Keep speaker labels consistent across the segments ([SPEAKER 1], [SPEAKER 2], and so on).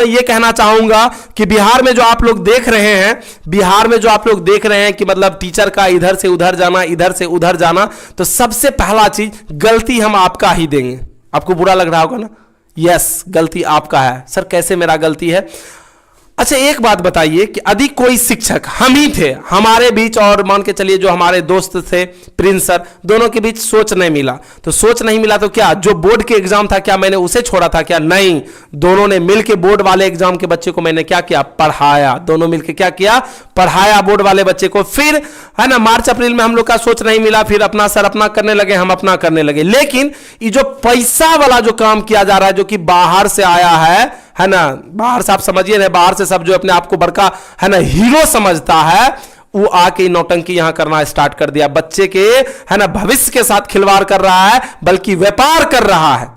[SPEAKER 1] मैं ये कहना चाहूंगा कि बिहार में जो आप लोग देख रहे हैं, बिहार में जो आप लोग देख रहे हैं कि मतलब टीचर का इधर से उधर जाना, इधर से उधर जाना, तो सबसे पहला चीज गलती हम आपका ही देंगे। आपको बुरा लग रहा होगा ना, यस गलती आपका है। सर कैसे मेरा गलती है? अच्छा एक बात बताइए कि यदि कोई शिक्षक, हम ही थे हमारे बीच, और मान के चलिए जो हमारे दोस्त थे प्रिंस सर, दोनों के बीच सोच नहीं मिला, तो सोच नहीं मिला तो क्या जो बोर्ड के एग्जाम था क्या मैंने उसे छोड़ा था क्या? नहीं, दोनों ने मिलके बोर्ड वाले एग्जाम के बच्चे को मैंने क्या किया? पढ़ाया। दोनों मिलके क्या किया? पढ़ाया बोर्ड वाले बच्चे को। फिर है ना मार्च अप्रैल में हम लोग का सोच नहीं मिला, फिर अपना सर अपना करने लगे, हम अपना करने लगे। लेकिन ये जो पैसा वाला जो काम किया जा रहा है, जो कि बाहर से आया है ना, बाहर से आप समझिए ना, बाहर से सब जो अपने आप को बड़का है ना हीरो समझता है, वो आके नौटंकी यहां करना स्टार्ट कर दिया। बच्चे के है ना भविष्य के साथ खिलवाड़ कर रहा है, बल्कि व्यापार कर रहा है।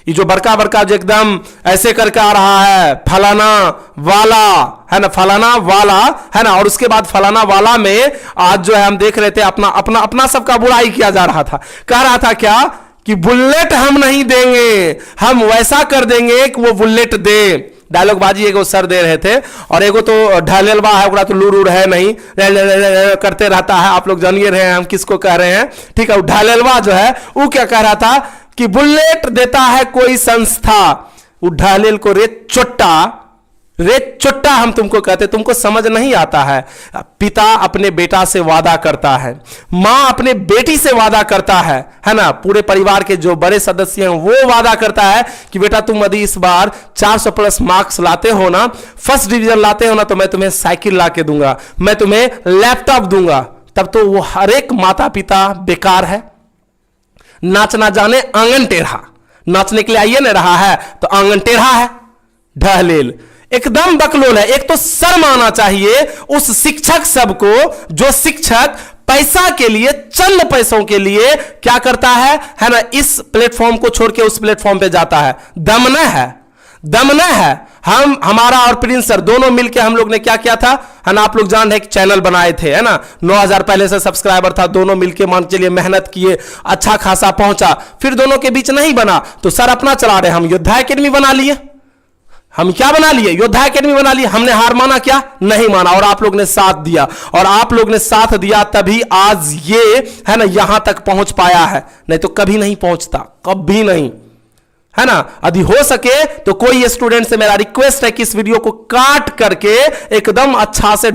[SPEAKER 1] ये जो बड़का बड़का जो एकदम ऐसे करके आ रहा है, फलाना वाला है ना, फलाना वाला है ना, और उसके बाद फलाना वाला में आज जो है हम देख रहे थे अपना अपना अपना सबका बुराई किया जा रहा था। कह रहा था क्या कि बुलेट हम नहीं देंगे, हम वैसा कर देंगे कि वो बुलेट दे। डायलॉग बाजी एगो सर दे रहे थे, और एगो तो ढलेलवा है, ओकरा तो लूर है नहीं, करते रहता है। आप लोग जानिए रहे हैं हम किसको कह रहे हैं, ठीक है। ढलेलवा जो है वो क्या कह रहा था कि बुलेट देता है कोई संस्था, वो ढलेल को रे चोट्टा हम तुमको कहते, तुमको समझ नहीं आता है। पिता अपने बेटा से वादा करता है, मां अपने बेटी से वादा करता है ना, पूरे परिवार के जो बड़े सदस्य हैं वो वादा करता है कि बेटा तुम यदि इस बार 400 प्लस मार्क्स लाते हो ना, फर्स्ट डिवीजन लाते हो ना, तो मैं तुम्हें साइकिल ला के दूंगा, मैं तुम्हें लैपटॉप दूंगा। तब तो वो हर एक माता पिता बेकार है। नाचना जाने आंगन टेढ़ा, नाचने के लिए आइए ना रहा है तो आंगन टेढ़ा है। ढहलेल एकदम बकलोल है। एक तो शर्म आना चाहिए उस शिक्षक सबको, जो शिक्षक पैसा के लिए, चंद पैसों के लिए क्या करता है ना, इस प्लेटफॉर्म को छोड़ के उस प्लेटफॉर्म पे जाता है। दम न है, दम न है। हमारा और प्रिंस सर दोनों मिलके हम लोग ने क्या किया था है ना, आप लोग जान रहे हैं, चैनल बनाए थे है ना, 9000 पहले से सब्सक्राइबर था, दोनों मिलके मान के चलिए मेहनत किए, अच्छा खासा पहुंचा। फिर दोनों के बीच नहीं बना तो सर अपना चला रहे, हम योद्धा एकेडमी बना लिए। हम क्या बना लिए? योद्धा एकेडमी बना लिए। हमने हार माना क्या? नहीं माना, और आप लोग ने साथ दिया, और आप लोग ने साथ दिया तभी आज ये है ना यहां तक पहुंच पाया है, नहीं तो कभी नहीं पहुंचता, कभी नहीं, है ना। यदि हो सके तो कोई स्टूडेंट से मेरा रिक्वेस्ट है कि इस वीडियो को काट करके एकदम अच्छा से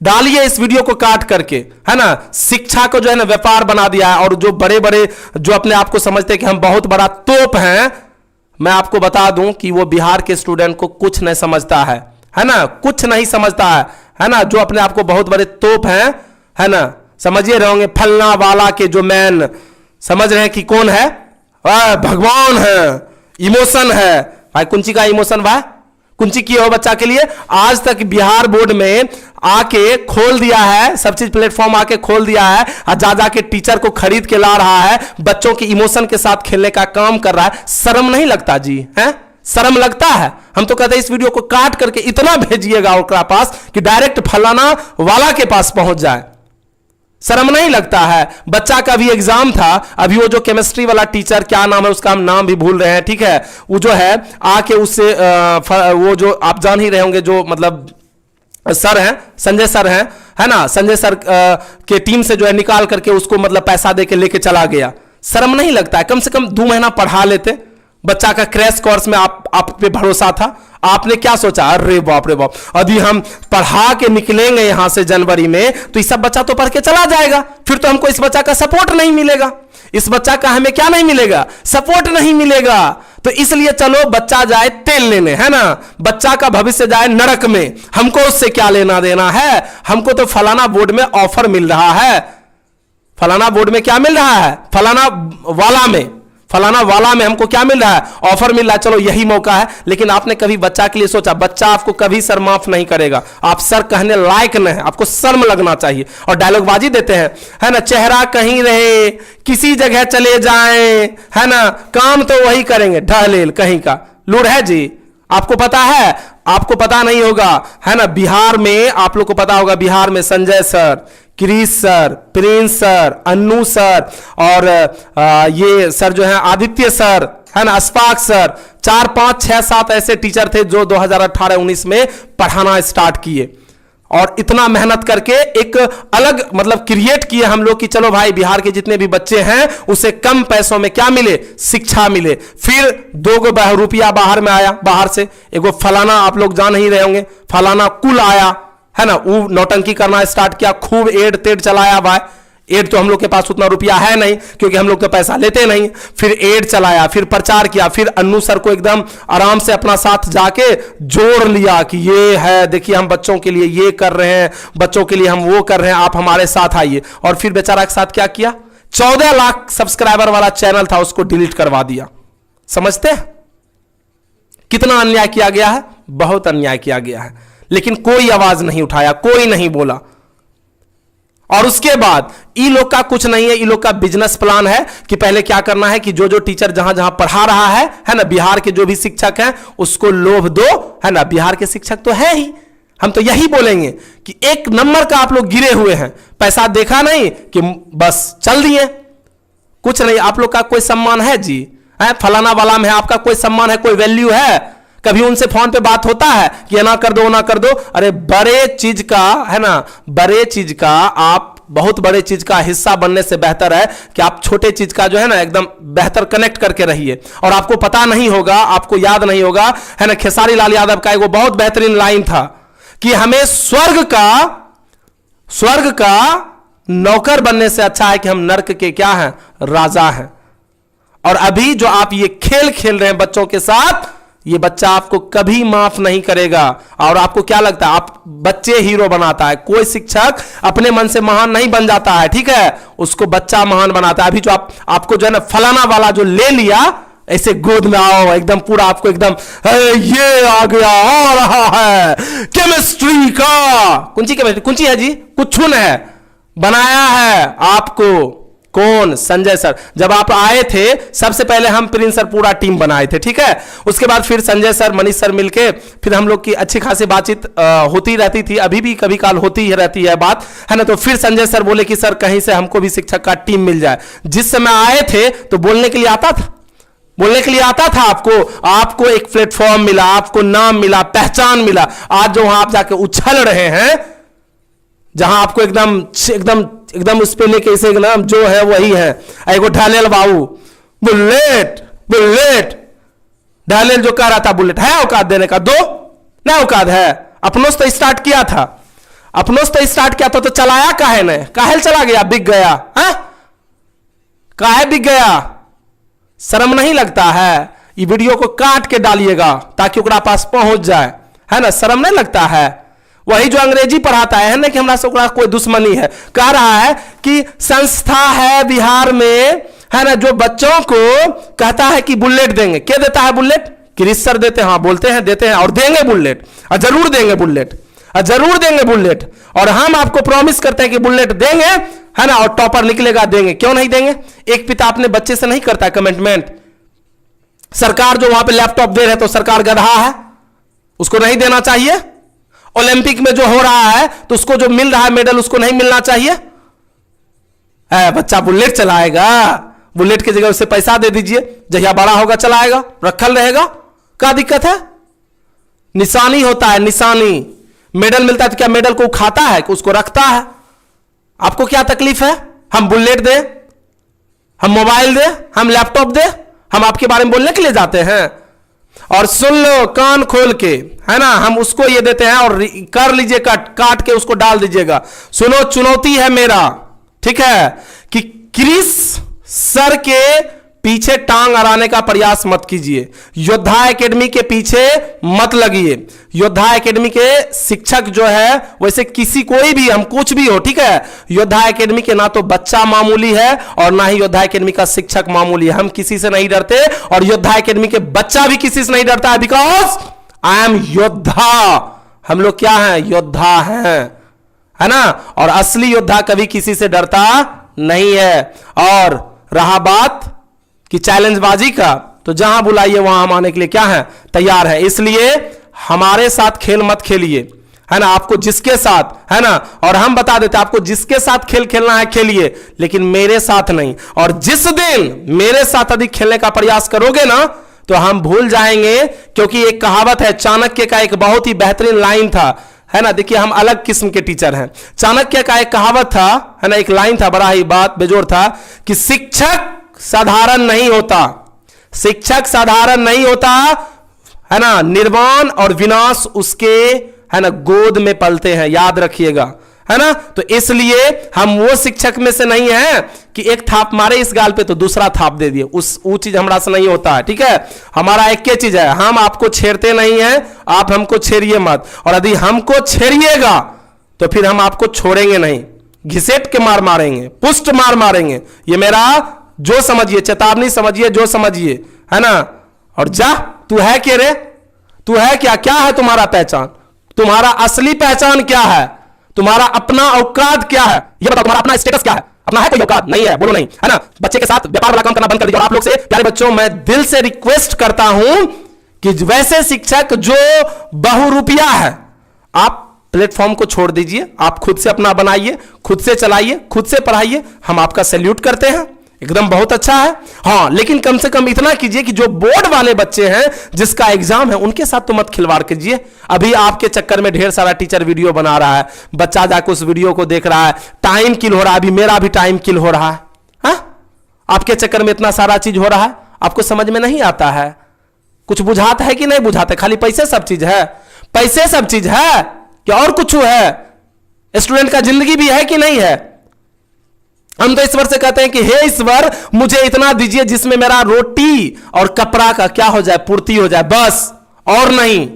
[SPEAKER 1] डालिए इस वीडियो को काट करके, है ना। शिक्षा को जो है ना व्यापार बना दिया है, और जो बड़े बड़े जो अपने आप को समझते हैं कि हम बहुत बड़ा तोप हैं, मैं आपको बता दूं कि वो बिहार के स्टूडेंट को कुछ नहीं समझता है ना, कुछ नहीं समझता है ना। जो अपने आप को बहुत बड़े तोप हैं, है ना, समझिए रहे होंगे फलना वाला के जो मैन समझ रहे हैं कि कौन है, भगवान है, इमोशन है। भाई कुंची का इमोशन भाई, कुंची की हो बच्चा के लिए। आज तक बिहार बोर्ड में आके खोल दिया है, सब चीज प्लेटफॉर्म आके खोल दिया है, और जा जाके टीचर को खरीद के ला रहा है, बच्चों के इमोशन के साथ खेलने का काम कर रहा है। शर्म नहीं लगता जी? है शर्म लगता है? हम तो कहते हैं इस वीडियो को काट करके इतना भेजिएगा उनके पास कि डायरेक्ट फलाना वाला के पास पहुंच जाए। शर्म नहीं लगता है? बच्चा का भी एग्जाम था अभी, वो जो केमिस्ट्री वाला टीचर, क्या नाम है उसका, हम नाम भी भूल रहे हैं, ठीक है, वो जो है आके उससे वो जो आप जान ही रहे होंगे, जो मतलब सर हैं, संजय सर हैं, है ना, संजय सर के टीम से जो है निकाल करके उसको मतलब पैसा दे के लेके चला गया। शर्म नहीं लगता है? कम से कम 2 महीना पढ़ा लेते। बच्चा का क्रैश कोर्स में आप पे भरोसा था, आपने क्या सोचा, अरे बाप रे बाप, यदि हम पढ़ा के निकलेंगे यहां से जनवरी में तो ये सब बच्चा तो पढ़ के चला जाएगा, फिर तो हमको इस बच्चा का सपोर्ट नहीं मिलेगा, इस बच्चा का हमें क्या नहीं मिलेगा, सपोर्ट नहीं मिलेगा। तो इसलिए चलो बच्चा जाए तेल लेने, है ना, बच्चा का भविष्य जाए नरक में, हमको उससे क्या लेना देना है। हमको तो फलाना बोर्ड में ऑफर मिल रहा है, फलाना बोर्ड में क्या मिल रहा है, फलाना वाला में हमको क्या मिल रहा है, ऑफर मिल रहा है, चलो यही मौका है। लेकिन आपने कभी बच्चा के लिए सोचा? बच्चा आपको कभी सर माफ नहीं करेगा, आप सर कहने लायक नहीं है, आपको शर्म लगना चाहिए। और डायलॉगबाजी देते हैं, है ना, चेहरा कहीं रहे किसी जगह चले जाएं, है ना, काम तो वही करेंगे, ढहलेल कहीं का लूड़ है जी। आपको पता है? आपको पता नहीं होगा, है ना। बिहार में आप लोग को पता होगा, बिहार में Sanjay sir, Chris sir, Prince sir, Annu sir, और ये सर जो है आदित्य सर, है ना, अशफाक सर, 4 5 6 7 ऐसे टीचर थे जो 2018-19 में पढ़ाना स्टार्ट किए और इतना मेहनत करके एक अलग मतलब क्रिएट किए हम लोग कि चलो भाई बिहार के जितने भी बच्चे हैं उसे कम पैसों में क्या मिले, शिक्षा मिले। फिर 2 रुपया बाहर में आया, बाहर से एगो फलाना, आप लोग जान ही रहे होंगे, फलाना कुल आया, है ना, वो नौटंकी करना स्टार्ट किया, खूब एड तेड चलाया भाई। एड तो हम लोग के पास उतना रुपया है नहीं क्योंकि हम लोग तो पैसा लेते नहीं। फिर एड चलाया, फिर प्रचार किया, फिर अन्नू सर को एकदम आराम से अपना साथ जाके जोड़ लिया कि ये है, देखिए हम बच्चों के लिए ये कर रहे हैं, बच्चों के लिए हम वो कर रहे हैं, आप हमारे साथ आइए। और फिर बेचारा के साथ क्या किया, 14 लाख सब्सक्राइबर वाला चैनल था उसको डिलीट करवा दिया। समझते हैं कितना अन्याय किया गया है, बहुत अन्याय किया गया है, लेकिन कोई आवाज नहीं उठाया, कोई नहीं बोला। और उसके बाद ई लोग का कुछ नहीं है, ई लोग का बिजनेस प्लान है कि पहले क्या करना है कि जो जो टीचर जहां जहां पढ़ा रहा है ना, बिहार के जो भी शिक्षक हैं उसको लोभ दो, है ना, बिहार के शिक्षक तो है ही, हम तो यही बोलेंगे कि 1 नंबर का आप लोग गिरे हुए हैं, पैसा देखा नहीं कि बस चल दिए, कुछ नहीं। आप लोग का कोई सम्मान है जी, है फलाना वाला में है, आपका कोई सम्मान है, कोई वैल्यू है? कभी उनसे फोन पे बात होता है कि ये ना कर दो ना कर दो? अरे बड़े चीज का, है ना, बड़े चीज का, आप बहुत बड़े चीज का हिस्सा बनने से बेहतर है कि आप छोटे चीज का जो है ना एकदम बेहतर कनेक्ट करके रहिए। और आपको पता नहीं होगा, आपको याद नहीं होगा, है ना, खेसारी लाल यादव का एक बहुत बेहतरीन लाइन था कि हमें स्वर्ग का नौकर बनने से अच्छा है कि हम नर्क के क्या हैं, राजा हैं। और अभी जो आप ये खेल खेल रहे हैं बच्चों के साथ, ये बच्चा आपको कभी माफ नहीं करेगा। और आपको क्या लगता है, आप बच्चे हीरो बनाता है, कोई शिक्षक अपने मन से महान नहीं बन जाता है, ठीक है, उसको बच्चा महान बनाता है। अभी जो आपको जो है ना फलाना वाला जो ले लिया, ऐसे गोद में आओ एकदम पूरा, आपको एकदम ये आ गया, आ रहा है केमिस्ट्री का, कुंची केमिस्ट्री, कुंची है जी, कुछ न है, बनाया है आपको कौन, संजय सर। जब आप आए थे सबसे पहले हम प्रिंस सर पूरा टीम बनाए थे, ठीक है, उसके बाद फिर संजय सर, मनीष सर मिलके फिर हम लोग की अच्छी खासी बातचीत होती रहती थी, अभी भी कभी काल होती ही रहती है बात, है ना। तो फिर संजय सर बोले कि सर कहीं से हमको भी शिक्षक का टीम मिल जाए। जिस समय आए थे तो बोलने के लिए आता था, बोलने के लिए आता था, आपको एक प्लेटफॉर्म मिला, आपको नाम मिला, पहचान मिला। आज जो वहां आप जाके उछल रहे हैं, जहां आपको एकदम एकदम एकदम उस पे लेके इसे नाम जो है वही है, एगो ढालेल बाबू, बुलेट बुलेट, ढालेल जो कह रहा था बुलेट है औकात देने का, दो ना औकात है। अपनों से तो स्टार्ट किया था, अपनों से तो स्टार्ट किया था, तो चलाया काहे ने, काहे चला गया, बिक गया है, काहे बिक गया, शर्म नहीं लगता है? ये वीडियो को काट के डालिएगा ताकि ओकरा पास पहुंच जाए, है ना, शर्म नहीं लगता है? वही जो अंग्रेजी पढ़ाता है ना कि हमरा से कोई दुश्मनी है, कह रहा है कि संस्था है बिहार में, है ना, जो बच्चों को कहता है कि बुलेट देंगे। क्या देता है बुलेट? क्रिस सर देते हैं, हाँ बोलते हैं देते हैं, और देंगे बुलेट, और जरूर देंगे बुलेट, और जरूर देंगे बुलेट, और हम आपको प्रॉमिस करते हैं कि बुलेट देंगे, है ना, और टॉपर निकलेगा, देंगे। क्यों नहीं देंगे? एक पिता अपने बच्चे से नहीं करता कमिटमेंट। सरकार जो वहां पे लैपटॉप दे रहे तो सरकार गधा है, उसको नहीं देना चाहिए? ओलंपिक में जो हो रहा है तो उसको जो मिल रहा है मेडल, उसको नहीं मिलना चाहिए? बच्चा बुलेट चलाएगा, बुलेट की जगह उसे पैसा दे दीजिए, जहिया बड़ा होगा चलाएगा, रखल रहेगा, क्या दिक्कत है? निशानी होता है, निशानी। मेडल मिलता है तो क्या मेडल को खाता है कि उसको रखता है? आपको क्या तकलीफ है? हम बुलेट दे, हम मोबाइल दे, हम लैपटॉप दे, हम आपके बारे में बोलने के लिए जाते हैं? और सुन लो कान खोल के, है ना, हम उसको ये देते हैं और कर लीजिए, काट के उसको डाल दीजिएगा। सुनो, चुनौती है मेरा, ठीक है, कि क्रिस सर के पीछे टांग अड़ाने का प्रयास मत कीजिए, योद्धा एकेडमी के पीछे मत लगिए। योद्धा एकेडमी के शिक्षक जो है, वैसे किसी कोई भी, हम कुछ भी हो, ठीक है, योद्धा एकेडमी के ना तो बच्चा मामूली है और ना ही योद्धा एकेडमी का शिक्षक मामूली है। हम किसी से नहीं डरते और योद्धा एकेडमी के बच्चा भी किसी से नहीं डरता है, बिकॉज आई एम योद्धा। हम लोग क्या हैं? योद्धा हैं, है ना। और असली योद्धा कभी किसी से डरता नहीं है। और रहा बात कि चैलेंजबाजी का, तो जहां बुलाइए वहां हम आने के लिए क्या है? तैयार है। इसलिए हमारे साथ खेल मत खेलिए, है ना, आपको जिसके साथ, है ना, और हम बता देते आपको जिसके साथ खेल खेलना है खेलिए, लेकिन मेरे साथ नहीं। और जिस दिन मेरे साथ अधिक खेलने का प्रयास करोगे ना तो हम भूल जाएंगे, क्योंकि एक कहावत है, चाणक्य का एक बहुत ही बेहतरीन लाइन था, है ना। देखिए हम अलग किस्म के टीचर हैं। चाणक्य का एक कहावत था, है ना, एक लाइन था, बड़ा ही बात बेजोड़ था कि शिक्षक साधारण नहीं होता, शिक्षक साधारण नहीं होता, है ना, निर्वाण और विनाश उसके, है ना, गोद में पलते हैं, याद रखिएगा, है ना। तो इसलिए हम वो शिक्षक में से नहीं है कि एक थाप मारे इस गाल पे तो दूसरा थाप दे दिए, वो चीज हमारा से नहीं होता है, ठीक है। हमारा एक ही चीज है, हम आपको छेड़ते नहीं है, आप हमको छेड़िए मत, और यदि हमको छेड़िएगा तो फिर हम आपको छोड़ेंगे नहीं, घिसेट के मार मारेंगे, पुष्ट मार मारेंगे। ये मेरा जो समझिए, चेतावनी समझिए, जो समझिए, है ना। और जा, तू है क्या रे, तू है क्या, क्या है तुम्हारा पहचान, तुम्हारा असली पहचान क्या है, तुम्हारा अपना औकात क्या है, ये बताओ, तुम्हारा अपना स्टेटस क्या है, अपना है कोई औकात नहीं है, बोलो नहीं, है ना। बच्चे के साथ व्यापार वाला काम करना बंद कर दीजिए। और आप लोग से प्यारे बच्चों, मैं दिल से रिक्वेस्ट करता हूं कि वैसे शिक्षक जो बहुरूपिया है, आप प्लेटफॉर्म को छोड़ दीजिए, आप खुद से अपना बनाइए, खुद से चलाइए, खुद से पढ़ाइए, हम आपका सैल्यूट करते हैं, एकदम बहुत अच्छा है। हाँ, लेकिन कम से कम इतना कीजिए कि जो बोर्ड वाले बच्चे हैं, जिसका एग्जाम है, उनके साथ तो मत खिलवाड़ कीजिए। अभी आपके चक्कर में ढेर सारा टीचर वीडियो बना रहा है, बच्चा जाकर उस वीडियो को देख रहा है, टाइम किल हो रहा है, अभी मेरा भी टाइम किल हो रहा है। हाँ? आपके चक्कर में इतना सारा चीज हो रहा है, आपको समझ में नहीं आता है, कुछ बुझाता है कि नहीं बुझाता, खाली पैसे सब चीज है, पैसे सब चीज है कि और कुछ है, स्टूडेंट का जिंदगी भी है कि नहीं है। हम तो ईश्वर से कहते हैं कि हे ईश्वर, मुझे इतना दीजिए जिसमें मेरा रोटी और कपड़ा का क्या हो जाए, पूर्ति हो जाए, बस, और नहीं।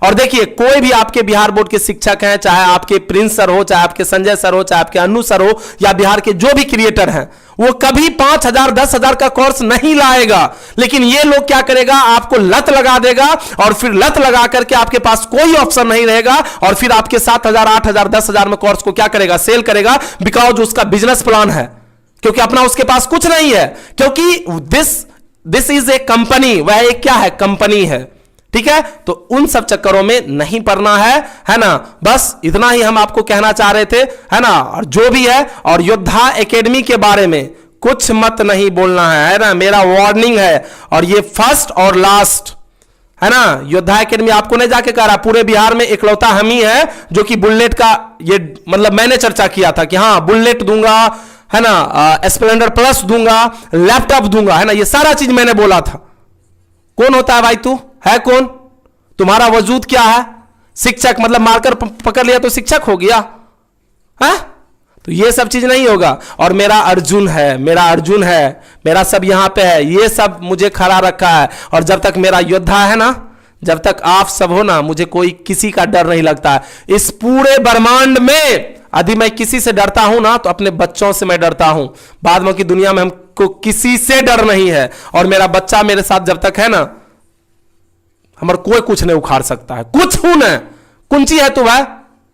[SPEAKER 1] और देखिए, कोई भी आपके बिहार बोर्ड के शिक्षक हैं, चाहे आपके प्रिंस सर हो, चाहे आपके संजय सर हो, चाहे आपके अनु सर हो, या बिहार के जो भी क्रिएटर हैं, वो कभी 5,000 10,000 का कोर्स नहीं लाएगा। लेकिन ये लोग क्या करेगा, आपको लत लगा देगा, और फिर लत लगा करके आपके पास कोई ऑप्शन नहीं रहेगा, और फिर आपके 7,000 8,000 10,000 में कोर्स को क्या करेगा, सेल करेगा, बिकॉज उसका बिजनेस प्लान है, क्योंकि अपना उसके पास कुछ नहीं है, क्योंकि दिस इज ए कंपनी, वह एक क्या है, कंपनी है, ठीक है। तो उन सब चक्करों में नहीं पड़ना है ना। बस इतना ही हम आपको कहना चाह रहे थे, है ना। और जो भी है, और योद्धा एकेडमी के बारे में कुछ मत नहीं बोलना है ना, मेरा वार्निंग है, और ये फर्स्ट और लास्ट, है ना। योद्धा एकेडमी आपको नहीं जाके कह रहा, पूरे बिहार में इकलौता हम ही है जो कि बुलेट का, ये मतलब मैंने चर्चा किया था कि हाँ बुलेट दूंगा, है ना, स्प्लेंडर प्लस दूंगा, लैपटॉप दूंगा, है ना, ये सारा चीज मैंने बोला था। कौन होता है भाई, तू है कौन, तुम्हारा वजूद क्या है, शिक्षक मतलब मारकर पकड़ लिया तो शिक्षक हो गया है, तो ये सब चीज नहीं होगा। और मेरा अर्जुन है, मेरा अर्जुन है, मेरा सब यहां पे है, ये सब मुझे खड़ा रखा है। और जब तक मेरा योद्धा है ना, जब तक आप सब हो ना, मुझे कोई किसी का डर नहीं लगता है इस पूरे ब्रह्मांड में। यदि मैं किसी से डरता हूं ना, तो अपने बच्चों से मैं डरता हूं, बाद में की दुनिया में हमको किसी से डर नहीं है। और मेरा बच्चा मेरे साथ जब तक है ना, हमारा कोई कुछ नहीं उखाड़ सकता है, कुछ हूं न, कुंची है तू भाई,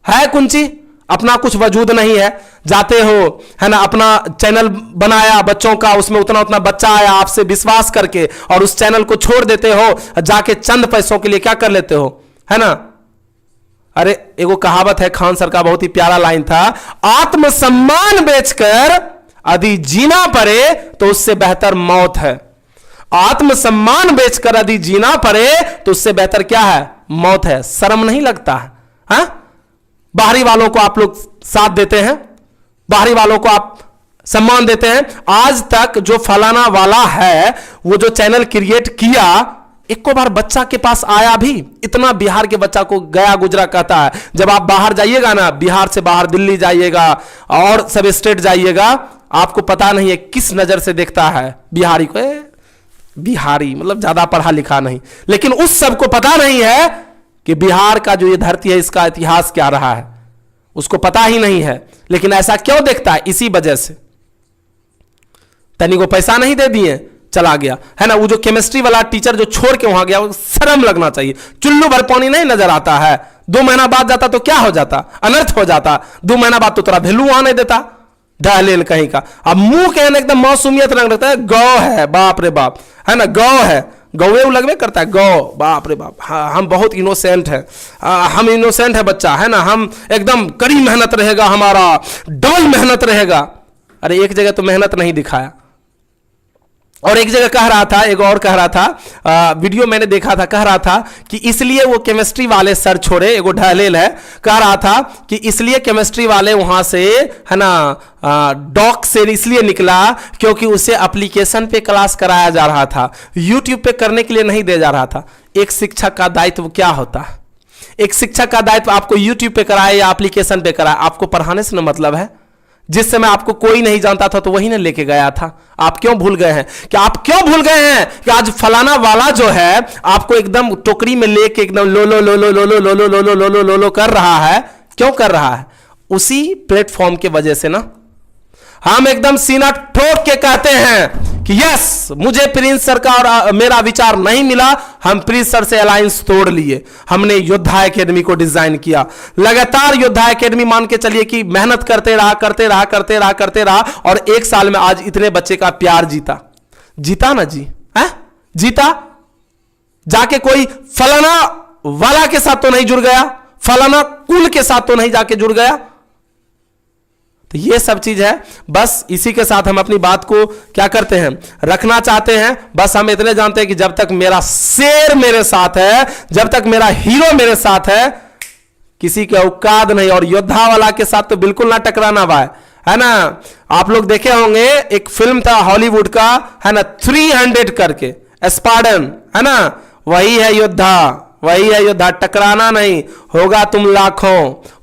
[SPEAKER 1] है कुंची, अपना कुछ वजूद नहीं है। जाते हो, है ना, अपना चैनल बनाया बच्चों का, उसमें उतना उतना बच्चा आया आपसे विश्वास करके, और उस चैनल को छोड़ देते हो, जाके चंद पैसों के लिए क्या कर लेते हो, है ना। अरे एगो कहावत है खान सर का, बहुत ही प्यारा लाइन था, आत्मसम्मान बेचकर यदि जीना पड़े तो उससे बेहतर मौत है। आत्मसम्मान बेचकर यदि जीना पड़े तो उससे बेहतर क्या है, मौत है। शर्म नहीं लगता है, हा? बाहरी वालों को आप लोग साथ देते हैं, बाहरी वालों को आप सम्मान देते हैं। आज तक जो फलाना वाला है, वो जो चैनल क्रिएट किया, एक बार बच्चा के पास आया भी, इतना बिहार के बच्चा को गया गुजरा कहता है। जब आप बाहर जाइएगा ना, बिहार से बाहर दिल्ली जाइएगा और सब स्टेट जाइएगा, आपको पता नहीं है किस नजर से देखता है बिहारी को। बिहारी मतलब ज्यादा पढ़ा लिखा नहीं, लेकिन उस सबको पता नहीं है कि बिहार का जो ये धरती है, इसका इतिहास क्या रहा है, उसको पता ही नहीं है। लेकिन ऐसा क्यों देखता है, इसी वजह से तनी को पैसा नहीं दे दिए, चला गया, है ना। वो जो केमिस्ट्री वाला टीचर जो छोड़ के वहां गया, वो शर्म लगना चाहिए। चुल्लू भर पानी नहीं नजर आता है, 2 महीना बाद जाता तो क्या हो जाता, अनर्थ हो जाता। 2 महीना बाद तो तेरा वैल्यू वहां नहीं देता, दहलेल कहीं का। अब मुंह के एकदम मासूमियत रंग रखता है, गौ है, बाप रे बाप, है ना, गौ है, गौवे लगवे करता है, गौ, बाप रे बाप, हाँ, हम बहुत इनोसेंट है, हम इनोसेंट है बच्चा, है ना, हम एकदम कड़ी मेहनत रहेगा, हमारा डबल मेहनत रहेगा। अरे एक जगह तो मेहनत नहीं दिखाया, और एक जगह कह रहा था, एक और कह रहा था, वीडियो मैंने देखा था, कह रहा था कि इसलिए वो केमिस्ट्री वाले सर छोड़े, एगो ढहलेल है, कह रहा था कि इसलिए केमिस्ट्री वाले वहां से, है ना, डॉक से इसलिए निकला क्योंकि उसे एप्लीकेशन पे क्लास कराया जा रहा था, यूट्यूब पे करने के लिए नहीं दिया जा रहा था। एक शिक्षक का दायित्व क्या होता है? एक शिक्षक का दायित्व आपको यूट्यूब पे कराए या एप्लीकेशन पे कराए, आपको पढ़ाने से ना मतलब है। जिस समय आपको कोई नहीं जानता था तो वही ना लेके गया था। आप क्यों भूल गए हैं? कि आप क्यों भूल गए हैं कि आज फलाना वाला जो है आपको एकदम टोकरी में लेके एकदम लो लो लो लो लो लो लो लो लो लो लो लो लो लो कर रहा है? क्यों कर रहा है? उसी प्लेटफॉर्म के वजह से ना। हम एकदम सीना ठोक के कहते हैं कि यस, मुझे प्रिंस सर का और मेरा विचार नहीं मिला, हम प्रिंस सर से अलायंस तोड़ लिए, हमने योद्धा एकेडमी को डिजाइन किया। लगातार योद्धा एकेडमी मान के चलिए कि मेहनत करते रहा करते रहा करते रहा करते रहा, और एक साल में आज इतने बच्चे का प्यार जीता। जीता ना जी, है जीता। जाके कोई फलाना वाला के साथ तो नहीं जुड़ गया, फलाना कुल के साथ तो नहीं जाके जुड़ गया। तो ये सब चीज है। बस इसी के साथ हम अपनी बात को क्या करते हैं, रखना चाहते हैं। बस हम इतने जानते हैं कि जब तक मेरा शेर मेरे साथ है, जब तक मेरा हीरो मेरे साथ है, किसी के औकात नहीं। और योद्धा वाला के साथ तो बिल्कुल ना टकराना भाई, है ना। आप लोग देखे होंगे एक फिल्म था हॉलीवुड का, है ना, 300 करके, स्पार्टन, है ना, वही है योद्धा, वही है योद्धा। टकराना नहीं, होगा तुम लाखों,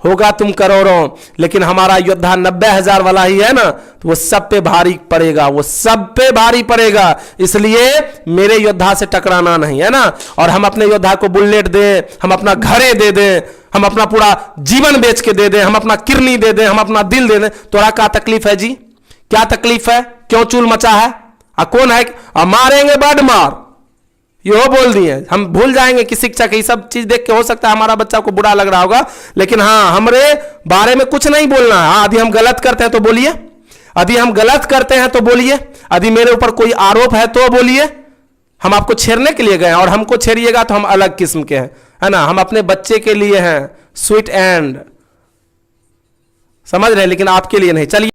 [SPEAKER 1] होगा तुम करोड़ों, लेकिन हमारा योद्धा 90,000 वाला ही है ना, तो वो सब पे भारी पड़ेगा, वो सब पे भारी पड़ेगा। इसलिए मेरे योद्धा से टकराना नहीं, है ना। और हम अपने योद्धा को बुलेट दें, हम अपना घरे दे दें, हम अपना पूरा जीवन बेच के दे दें, हम अपना किडनी दे दें, हम अपना दिल दे दें, तोरा क्या तकलीफ है जी? क्या तकलीफ है? क्यों चूल मचा है? कौन है? मारेंगे बड़ मार, यो बोल दिए। हम भूल जाएंगे कि शिक्षक, ये सब चीज देख के हो सकता है हमारा बच्चा को बुरा लग रहा होगा, लेकिन हाँ, हमारे बारे में कुछ नहीं बोलना है। हाँ, यदि हम गलत करते हैं तो बोलिए, यदि हम गलत करते हैं तो बोलिए, यदि मेरे ऊपर कोई आरोप है तो बोलिए। हम आपको छेड़ने के लिए गए और हमको छेड़िएगा तो हम अलग किस्म के हैं, है ना। हम अपने बच्चे के लिए हैं, स्वीट एंड, समझ रहे हैं, लेकिन आपके लिए नहीं। चलिए।